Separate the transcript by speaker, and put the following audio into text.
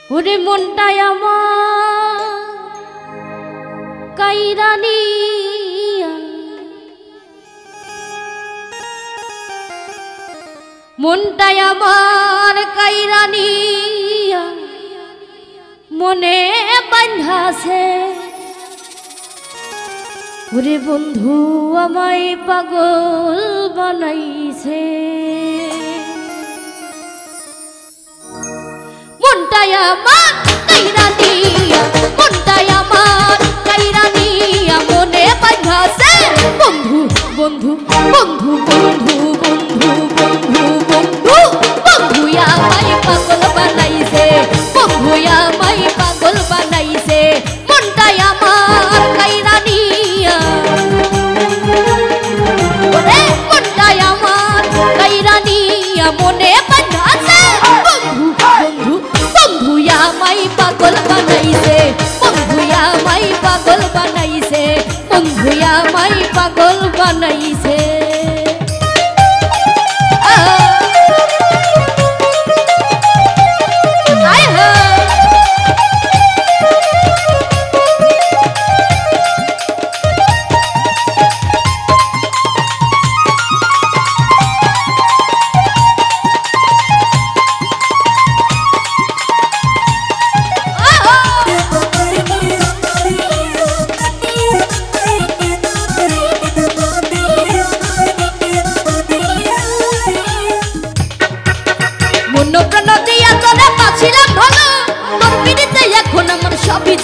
Speaker 1: ওরে মনটাই আমার কাইরানি মনটাই আমার কাইরানি মনে বাঁধাছে ওরে বন্ধু আমায় পাগল বানাইছে মনটাই আমার কাইরানি মনটাই আমার কাইরানি মনে বাঁধাছে বন্ধু বন্ধু বন্ধু বন্ধু বন্ধু বন্ধু বন্ধু বন্ধু আমায় পাগল বানাইছে বন্ধু আমায় পাগল বানাইছে মনটাই আমার কাইরানি ওরে মনটাই আমার কাইরানি মনে বাঁধাছে বন্ধু বন্ধু বন্ধু আমায় পাগল বানাইছে বন্ধু আমায় পাগল বানাইছে বন্ধু আমায় পাগল বানাইছে প্রাণ দিয়া তোরে পাছিলাম ভালো তোর পিড়িতে এখন আমার সবই